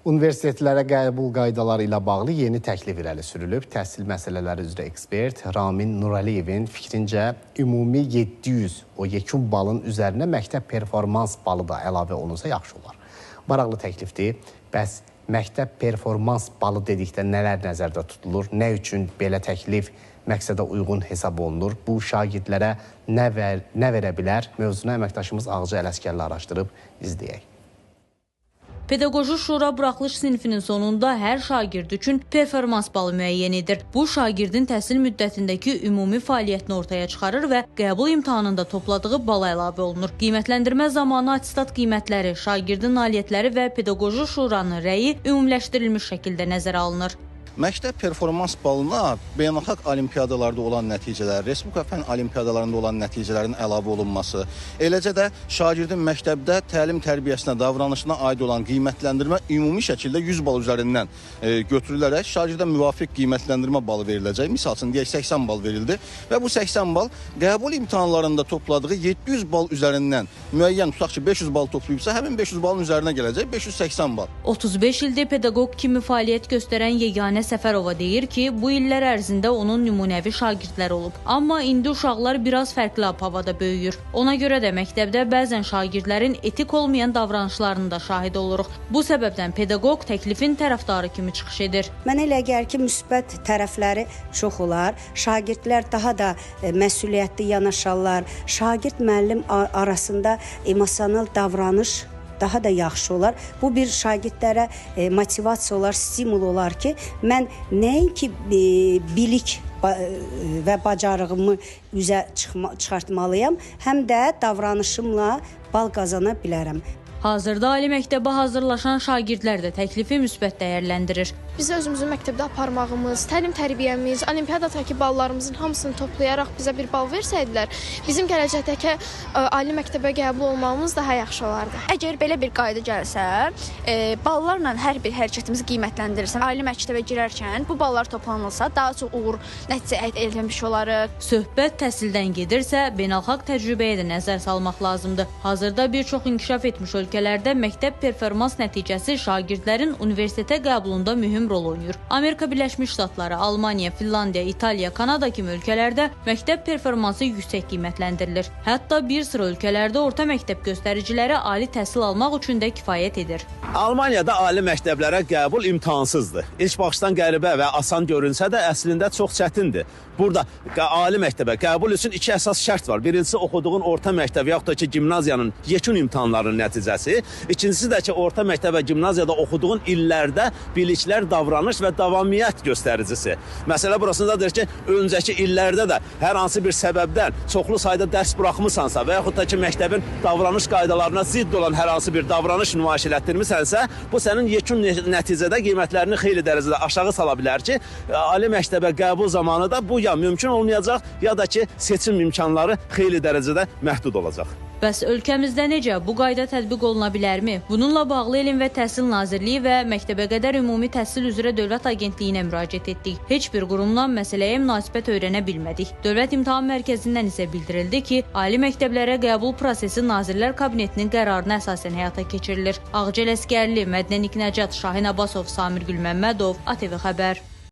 Universitetlərə qəbul qaydaları ilə bağlı yeni təklif irəli sürülüb. Təhsil məsələləri üzrə ekspert Ramin Nurəliyevin fikrincə ümumi 700 o yekun balın üzərinə məktəb performans balı da əlavə olunsa yaxşı olar. Maraqlı təklifdir. Bəs məktəb performans balı dedikdə nələr nəzərdə tutulur? Nə üçün belə təklif məqsədə uyğun hesab olunur? Bu şagirdlərə nə verə bilər? Mövzunu əməkdaşımız Ağca Ələskərli araşdırıb izləyək. Pedaqoji Şura buraxılış sinifinin sonunda hər şagird üçün performans balı müəyyən edir. Bu, şagirdin təhsil müddətindəki ümumi fəaliyyətini ortaya çıxarır və qəbul imtahanında topladığı bala əlavə olunur. Qiymətləndirmə zamanı attestat qiymətləri, şagirdin nailiyyətləri və Pedaqoji Şuranın rəyi ümumiləşdirilmiş şəkildə nəzərə alınır. Məktəb performans balına beynəlxalq olimpiadalarda olan nəticələr, Respublika fənn olimpiadalarında olan nəticələrin əlavə olunması, eləcə də şagirdin məktəbdə təlim-tərbiyəsinə, davranışına aid olan qiymətləndirmə ümumi şəkildə 100 bal üzərindən götürülərək şagirdə müvafiq qiymətləndirmə balı veriləcək. Misal üçün, deyək 80 bal verildi və bu 80 bal qəbul imtahanlarında topladığı 700 bal üzərindən müəyyən, tutaq ki, 500 bal toplayıbsa, həmin 500 balın üzərinə gələcək 580 bal. 35 ildir pedaqoq kimi fəaliyyət göstərən Yeganə Səfərova deyir ki, bu illər ərzində onun nümunəvi şagirdlər olub. Amma indi uşaqlar biraz fərqli havada böyüyür. Ona görə də məktəbdə bəzən şagirdlərin etik olmayan davranışlarını da şahid oluruq. Bu səbəbdən pedaqoq təklifin tərəfdarı kimi çıxış edir. Mənə elə gəlir ki, müsbət tərəfləri çox olar. Şagirdlər daha da məsuliyyətli yanaşarlar. Şagird-müəllim arasında emosional davranış daha da yaxşı olar. Bu bir şagirdlərə motivasiya olar, stimul olar ki, mən nəinki bilik və bacarığımı üzə çıxartmalıyam, həm də davranışımla bal qazana bilərəm. Hazırda ali məktəbə hazırlaşan şagirdlər də təklifi müsbət dəyərləndirir. Biz özümüzün məktəbdə aparmağımız, təlim-tərbiyəmiz, olimpiadadakı ballarımızın hamısını toplayaraq bizə bir bal versəydilər, bizim gələcəkdəki ali məktəbə qəbul olmağımız daha yaxşı olardı. Əgər belə bir qayda gəlsə, ballarla hər bir hərəkətimizi qiymətləndirirsən, ali məktəbə girərkən bu ballar toplanılsa, daha çox uğur nəticə əldə etmiş olarıq. Söhbət təhsildən gedirsə, beynəlxalq təcrübəyə də nəzər salmaq lazımdır. Hazırda bir çox inkişaf etmiş ölkələrdə məktəb performans nəticəsi şagirdlərin universitetə qəbulunda mühüm rol oynayır. Amerika Birləşmiş Ştatları, Almaniya, Finlandiya, İtaliya, Kanada kimi ölkələrdə məktəb performansı yüksək qiymətləndirilir. Hətta bir sıra ölkələrdə orta məktəb göstəriciləri ali təhsil almaq üçün də kifayət edir. Almaniyada ali məktəblərə qəbul imtahansızdır. İlk baxışdan qəribə və asan görünsə də əslində çox çətindir. Burada ali məktəbə qəbul üçün iki əsas şərt var. Birincisi, oxuduğun orta məktəb yaxud da ki, gimnaziyanın yekun imtahanlarının nəticəsi. İkincisi də ki, orta məktəb və gimnaziyada oxuduğun illərdə biliklər, davranış və davamiyyət göstəricisi. Məsələ burasındadır ki, öncəki illərdə də hər hansı bir səbəbdən çoxlu sayda dərs buraxmısansa və yaxud da ki, məktəbin davranış qaydalarına zidd olan hər hansı bir davranış nümayiş elətdirmisənsə, bu sənin yekun nəticədə qiymətlərini xeyli dərəcədə aşağı sala bilər ki, ali məktəbə qəbul zamanı da bu ya mümkün olmayacaq, ya da ki, seçim imkanları xeyli dərəcədə məhdud olacaq. Bəs ölkəmizdə necə bu qayda tətbiq oluna bilərmi? Bununla bağlı Elm və Təhsil Nazirliyi və Məktəbəqədər Ümumi Təhsil üzrə Dövlət Agentliyinə müraciət etdik. Heç bir qurumdan məsələyə münasibət öyrənə bilmədik. Dövlət İmtahan Mərkəzindən isə bildirildi ki, ali məktəblərə qəbul prosesi Nazirlər Kabinetinin qərarına əsasən həyata keçirilir. Ağca Ələskərli, Mədnə Niknəcat, Şahin Abbasov, Samir Gülməmmədov, ATV Xəbər.